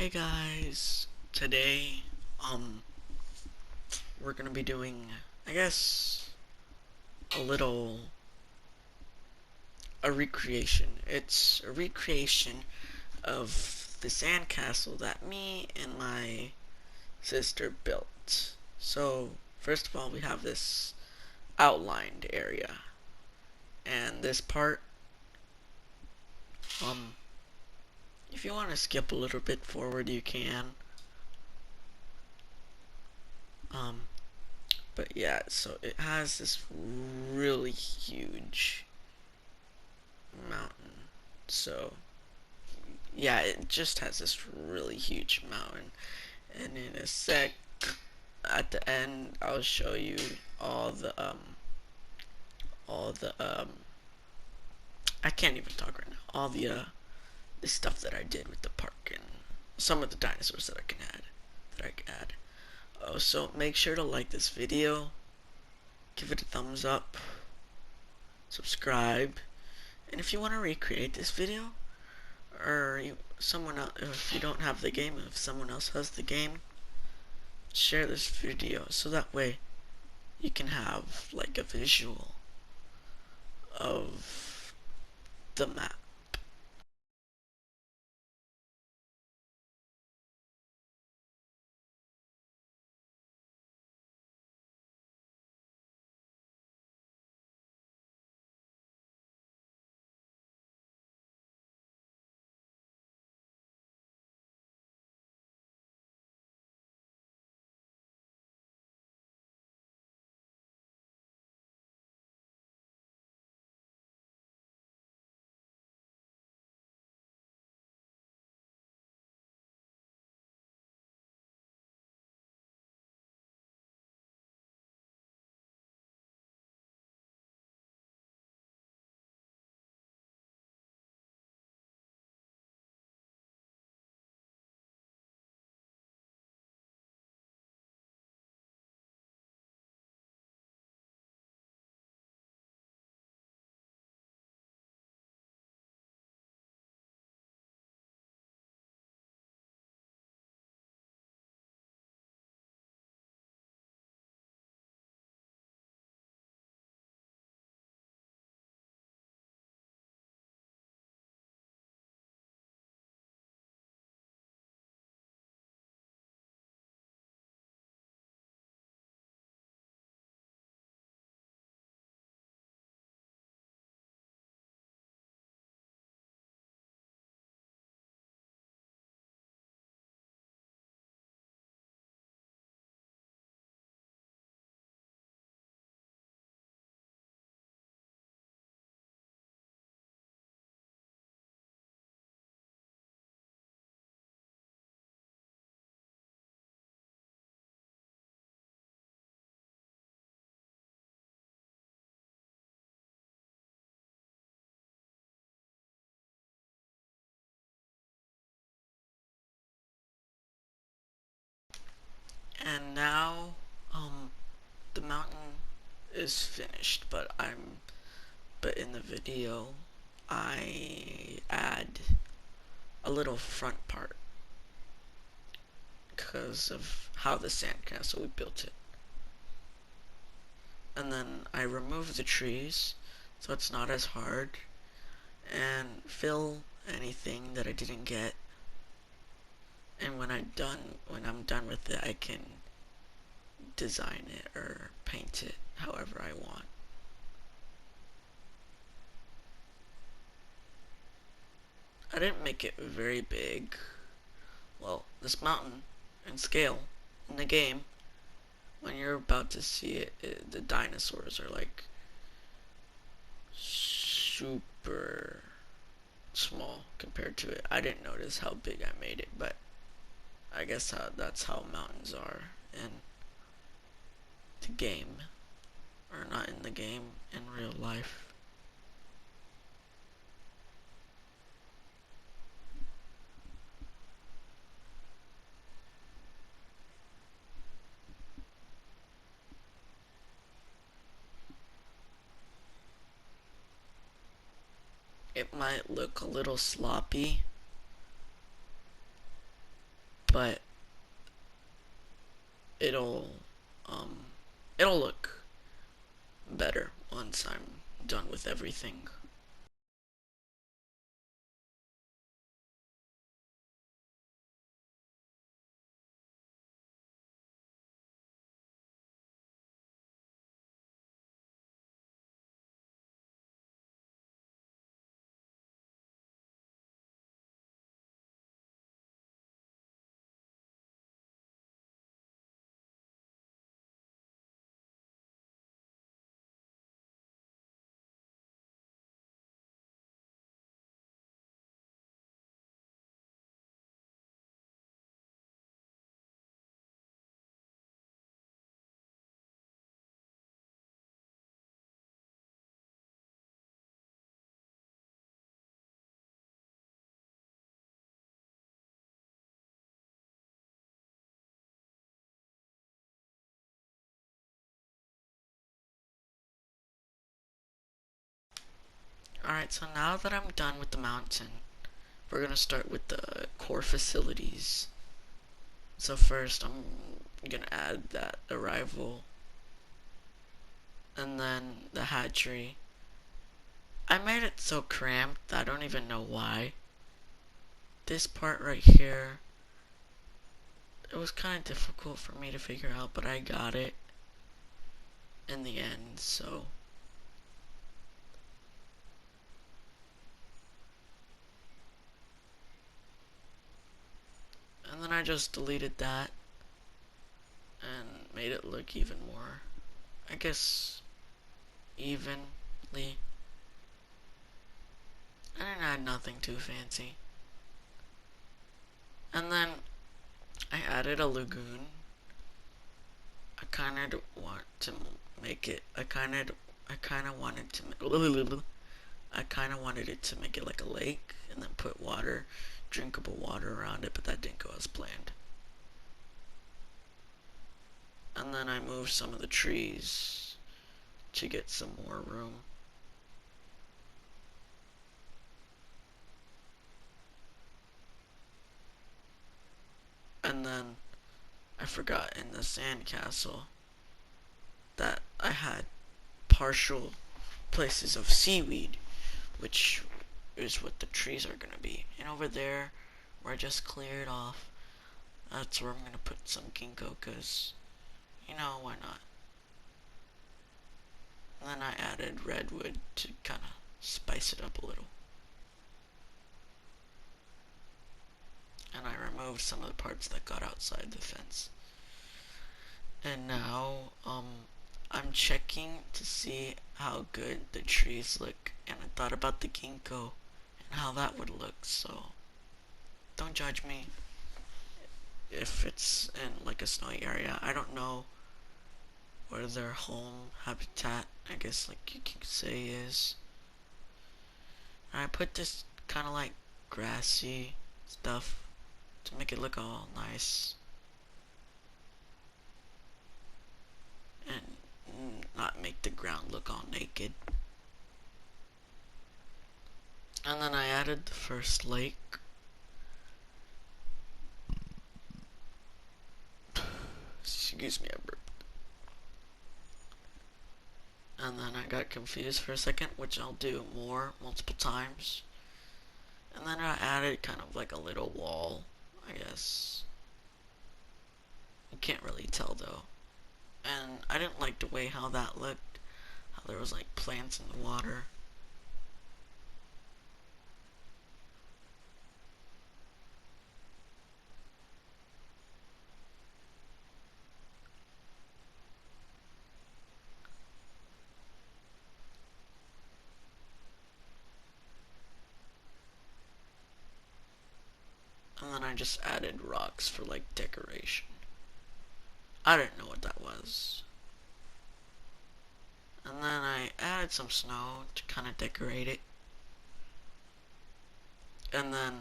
Hey guys, today, we're gonna be doing, I guess, a little, a recreation. It's a recreation of the sandcastle that me and my sister built. So, first of all, we have this outlined area. And this part, um, if you want to skip a little bit forward, you can. Um, but yeah, so it has this really huge mountain. So, yeah, it just has this really huge mountain. And in a sec, at the end, I'll show you all the, all the, I can't even talk right now. All the stuff that I did with the park and some of the dinosaurs that I can add, that I can add. Oh, so make sure to like this video, give it a thumbs up, subscribe, and if you want to recreate this video, or someone else, if you don't have the game, if someone else has the game, share this video so that way you can have like a visual of the map. And now, the mountain is finished, but in the video, I add a little front part because of how the sandcastle we built it. And then I remove the trees so it's not as hard and fill anything that I didn't get. And when I'm done with it, I can design it or paint it however I want. I didn't make it very big. Well, this mountain in scale in the game, when you're about to see it, the dinosaurs are like super small compared to it. I didn't notice how big I made it, but I guess that's how mountains are in the game, or not in the game, in real life. It might look a little sloppy, but it'll um it'll look better once I'm done with everything. Alright, so now that I'm done with the mountain, we're gonna start with the core facilities. So first I'm gonna add that arrival and then the hatchery. I made it so cramped that I don't even know why. This part right here, it was kind of difficult for me to figure out, but I got it in the end, so. And then I just deleted that and made it look even more, I guess, evenly. I didn't add nothing too fancy. And then I added a lagoon. I kind of want to make it. I kind of wanted to. I kind of wanted it to make it like a lake, and then put water, drinkable water around it, but that didn't go as planned. And then I moved some of the trees to get some more room. And then I forgot in the sandcastle that I had partial places of seaweed, which is what the trees are gonna be. And over there, where I just cleared off, that's where I'm gonna put some ginkgo, cause you know, why not? And then I added redwood to kind of spice it up a little. And I removed some of the parts that got outside the fence. And now, I'm checking to see how good the trees look. And I thought about the ginkgo and how that would look, so don't judge me if it's in like a snowy area. I don't know where their home habitat, I guess like you can say, is. And I put this kind of like grassy stuff to make it look all nice and not make the ground look all naked. And then I added the first lake. Excuse me, I burped. And then I got confused for a second, which I'll do multiple times. And then I added kind of like a little wall, I guess. You can't really tell though. And I didn't like the way how that looked. How there was like plants in the water. And then I just added rocks for like decoration. I didn't know what that was. And then I added some snow to kind of decorate it. And then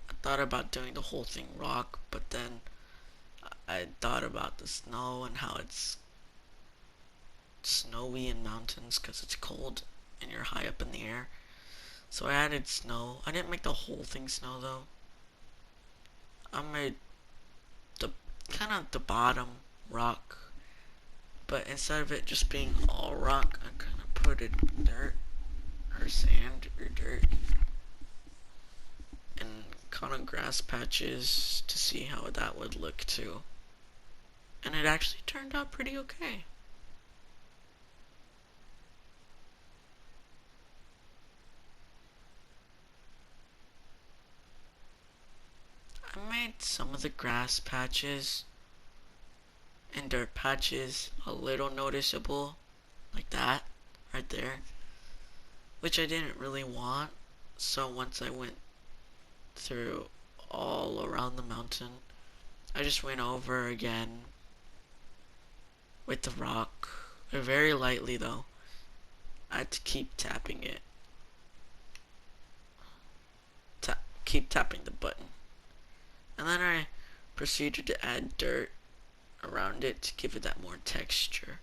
I thought about doing the whole thing rock, but then I thought about the snow and how it's snowy in mountains because it's cold and you're high up in the air. So I added snow. I didn't make the whole thing snow though. I made kind of the bottom rock, but instead of it just being all rock, I kind of put it dirt or sand or dirt and kind of grass patches to see how that would look too. And it actually turned out pretty okay. I made some of the grass patches and dirt patches a little noticeable, like that, right there, which I didn't really want. So once I went through all around the mountain, I just went over again with the rock, very lightly though. I had to keep tapping it, keep tapping the button, and then I proceeded to add dirt around it to give it that more texture.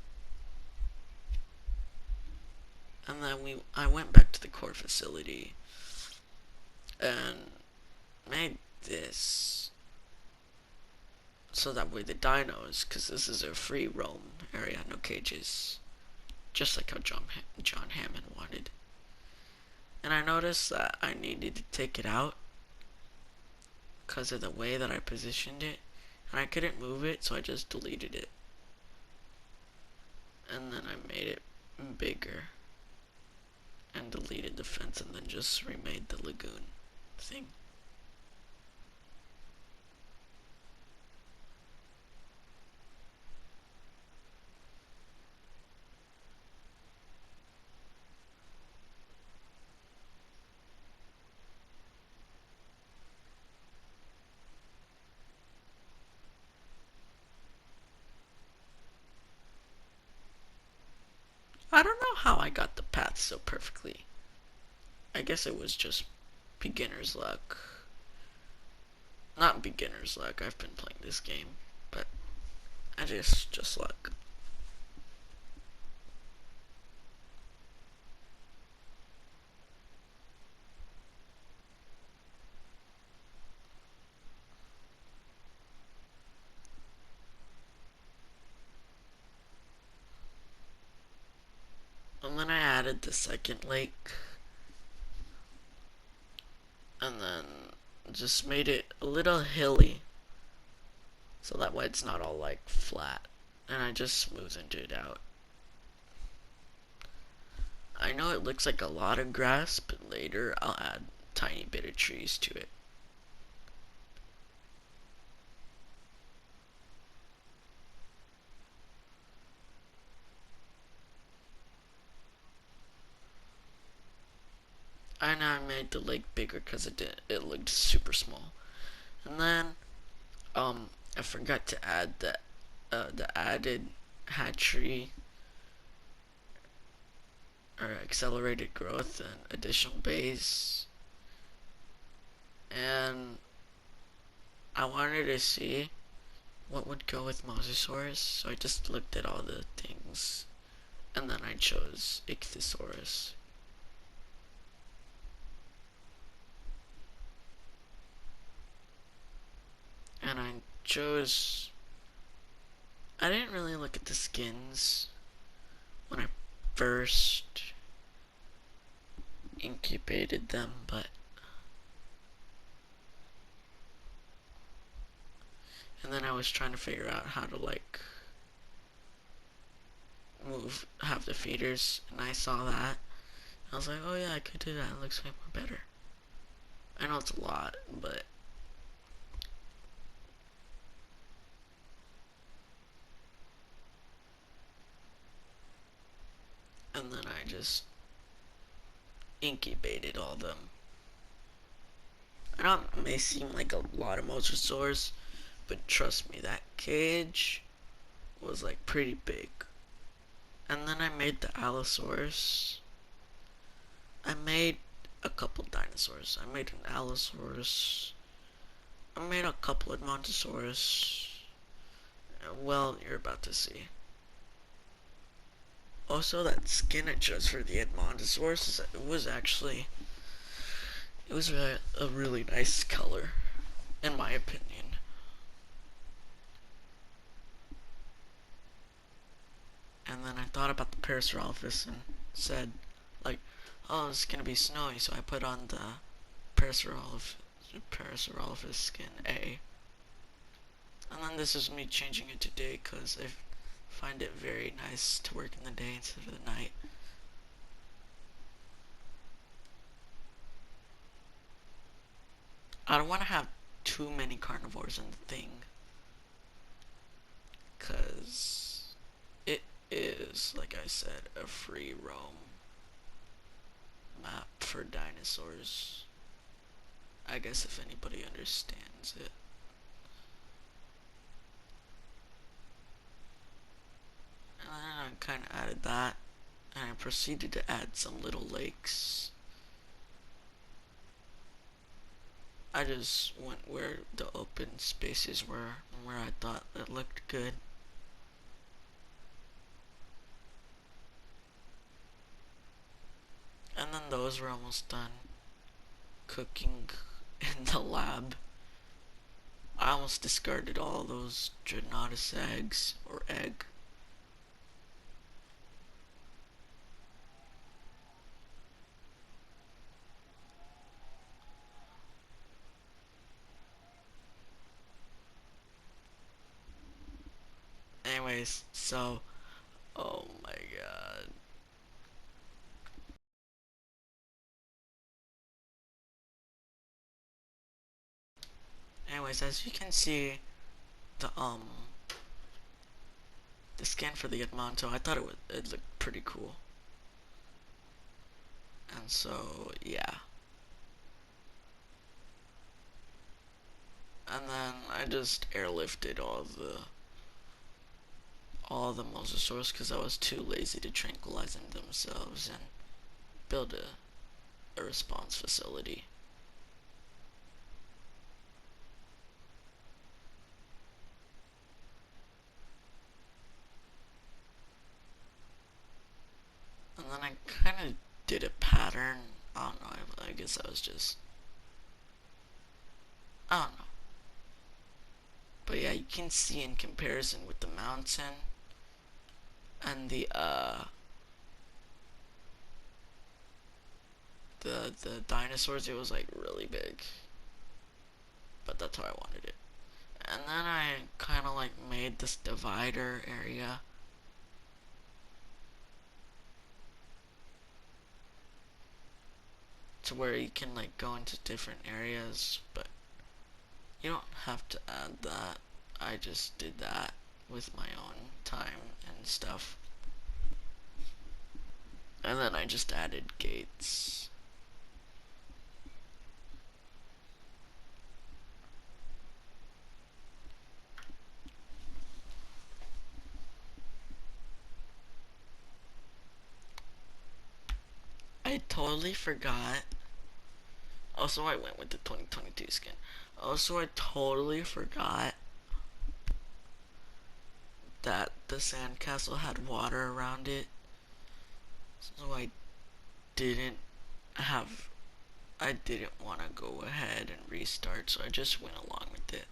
And then I went back to the core facility and made this so that way the dinos, because this is a free roam area, no cages, just like how John Hammond wanted. And I noticed that I needed to take it out because of the way that I positioned it, and I couldn't move it, so I just deleted it. And then I made it bigger and deleted the fence and then just remade the lagoon thing. I don't know how I got the path so perfectly. I guess it was just beginner's luck. Not beginner's luck, I've been playing this game, but I just luck. And then I added the second lake, and then just made it a little hilly, so that way it's not all like flat. And I just smoothened it out. I know it looks like a lot of grass, but later I'll add a tiny bit of trees to it. And I made the lake bigger because it looked super small. And then I forgot to add the added hatchery or accelerated growth and additional bays. And I wanted to see what would go with Mosasaurus, so I just looked at all the things and then I chose Ichthyosaurus. And I didn't really look at the skins when I first incubated them, but and then I was trying to figure out how to like have the feeders, and I saw that. I was like, oh yeah, I could do that. It looks way more better. I know it's a lot, but and then I just incubated all of them. I know it may seem like a lot of mosasaurs, but trust me, that cage was like pretty big. And then I made the Allosaurus. I made a couple dinosaurs. I made an Allosaurus. I made a couple of Montosaurus. Well, you're about to see. Also, that skin I chose for the Edmontosaurus, it was actually, it was a really nice color, in my opinion. And then I thought about the Parasaurolophus and said, like, oh, it's gonna be snowy, so I put on the Parasaurolophus skin A. And then this is me changing it to day because I find it very nice to work in the day instead of the night. I don't want to have too many carnivores in the thing because it is, like I said, a free roam map for dinosaurs. I guess if anybody understands it. And then I kind of added that, and I proceeded to add some little lakes. I just went where the open spaces were and where I thought it looked good. And then those were almost done cooking in the lab. I almost discarded all those Dreadnoughtus eggs, or egg. Anyways, so, oh my god. Anyways, as you can see, the the skin for the Edmonto, I thought it looked pretty cool. And so, yeah. And then I just airlifted all the mosasaurs because I was too lazy to tranquilize them themselves and build a response facility. And then I kind of did a pattern. I don't know, I guess I was just, I don't know. But yeah, you can see in comparison with the mountain and the dinosaurs, it was like really big. But that's how I wanted it. And then I kind of like made this divider area. To where you can like go into different areas, but you don't have to add that. I just did that with my own time and stuff. And then I just added gates. I totally forgot. Also, I went with the 2022 skin. Also, I totally forgot that the sandcastle had water around it. So didn't have I didn't want to go ahead and restart, so I just went along with it.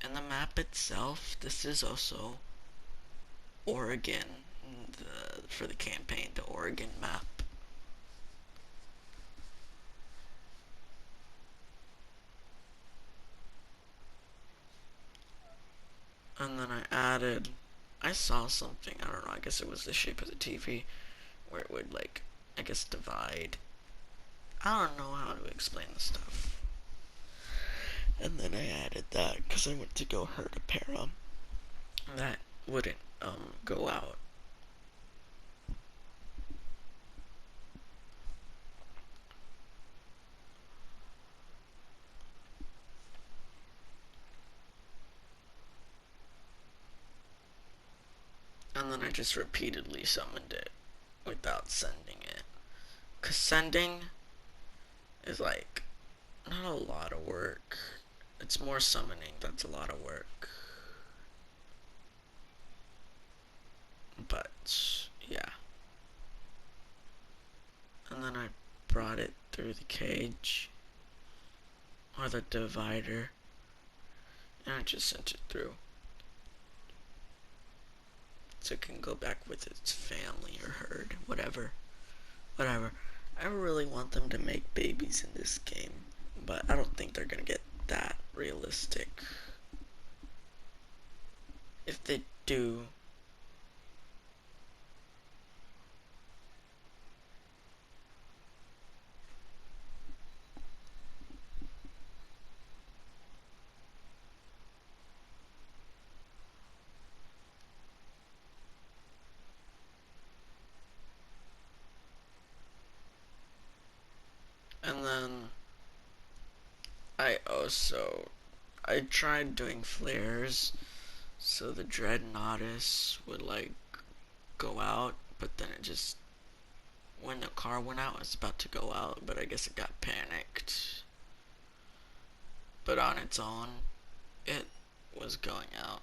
And the map itself, this is also Oregon, for the campaign, the Oregon map. And then I saw something, I don't know, I guess it was the shape of the TV, where it would like, I guess divide. I don't know how to explain the stuff. And then I added that because I went to go herd a para that wouldn't go out. And then I just repeatedly summoned it without sending it. Cause sending is like not a lot of work. It's more summoning that's a lot of work. But yeah. And then I brought it through the cage or the divider and I just sent it through. so it can go back with its family or herd, whatever. Whatever. I really want them to make babies in this game, but I don't think they're gonna get that realistic. If they do, and then I tried doing flares so the Dreadnoughtus would like go out, but then it just when the car went out, it was about to go out, but I guess it got panicked. But on its own, it was going out.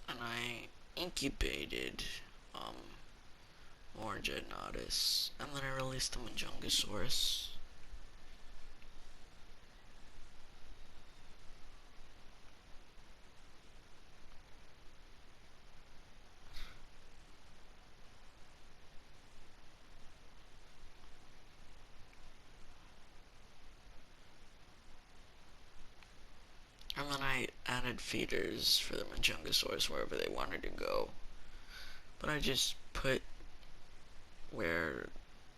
And I incubated more Dreadnoughtus, and then I released the Majungasaurus. And then I added feeders for the Majungasaurus wherever they wanted to go. But I just put wherever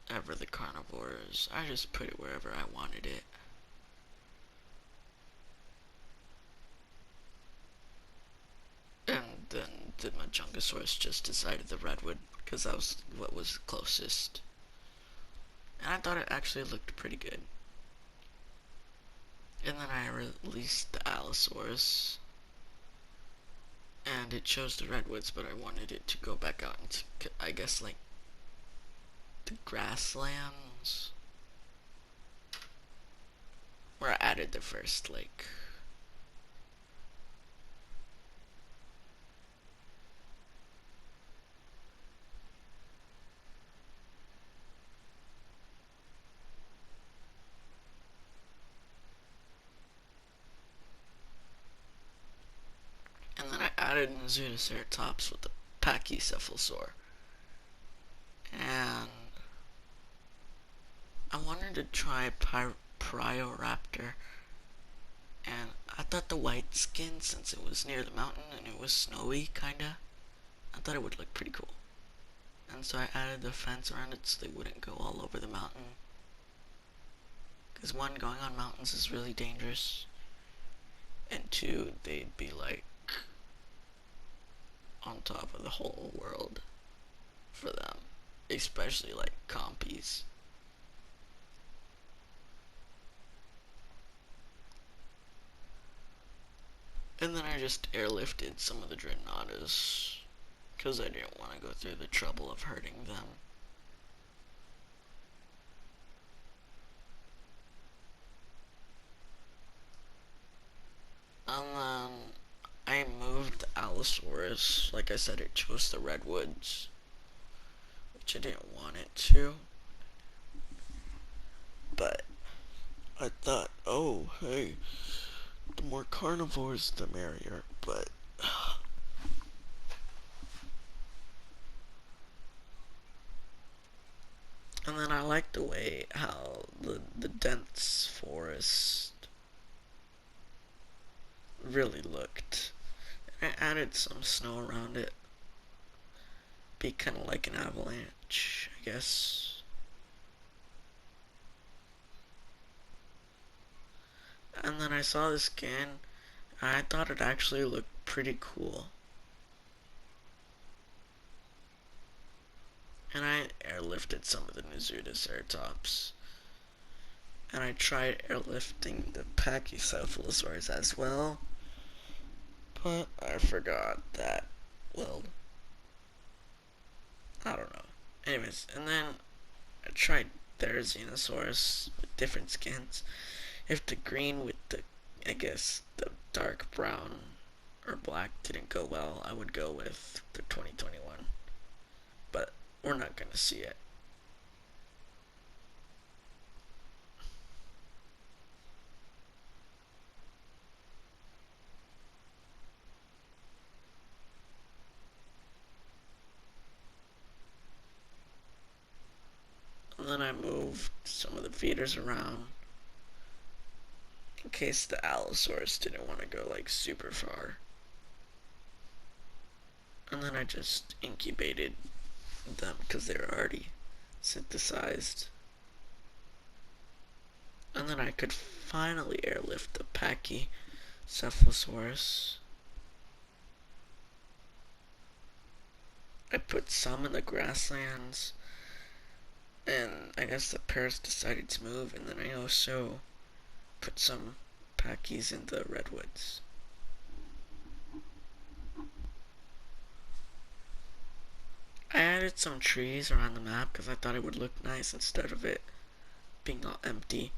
the carnivores, I just put it wherever I wanted it. And then the Majungasaurus just decided the redwood because that was what was closest. And I thought it actually looked pretty good. And then I released the Allosaurus. And it chose the redwoods, but I wanted it to go back out into, I guess, like, the grasslands. Where I added the first lake. And then I added Nizoodoceratops with the Pachycephalosaur. And I wanted to try Prioraptor. And I thought the white skin, since it was near the mountain and it was snowy, kinda, I thought it would look pretty cool. And so I added the fence around it so they wouldn't go all over the mountain. Because one, going on mountains is really dangerous. And two, they'd be like on top of the whole world for them. Especially like compies. And then I just airlifted some of the Dreadnoughtus because I didn't want to go through the trouble of hurting them. And then I moved the Allosaurus. Like I said, it chose the redwoods, which I didn't want it to. But I thought, oh, hey, the more carnivores, the merrier. But and then I like the way how the dense forest really looked. I added some snow around it. Be kind of like an avalanche, I guess. And then I saw the skin, and I thought it actually looked pretty cool. And I airlifted some of the Nizoodoceratops. And I tried airlifting the Pachycephalosaurs as well. But I forgot that, well, I don't know. Anyways, and then I tried Therizinosaurus with different skins. If the green with the, I guess, the dark brown or black didn't go well, I would go with the 2021. But we're not gonna see it. then I moved some of the feeders around in case the Allosaurus didn't want to go like super far. And then I just incubated them because they were already synthesized. And then I could finally airlift the Pachycephalosaurus. I put some in the grasslands, and I guess the parrots decided to move, and then I also put some Pachy's in the redwoods. I added some trees around the map because I thought it would look nice instead of it being all empty.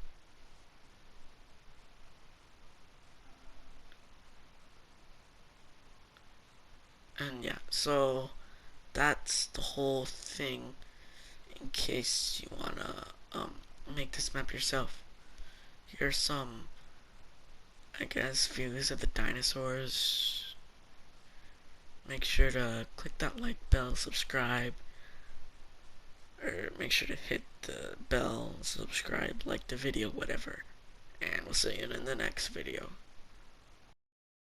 And yeah, so that's the whole thing in case you wanna make this map yourself. Here's some, I guess, views of the dinosaurs. Make sure to click that like bell, subscribe, or make sure to hit the bell, subscribe, like the video, whatever. And we'll see you in the next video.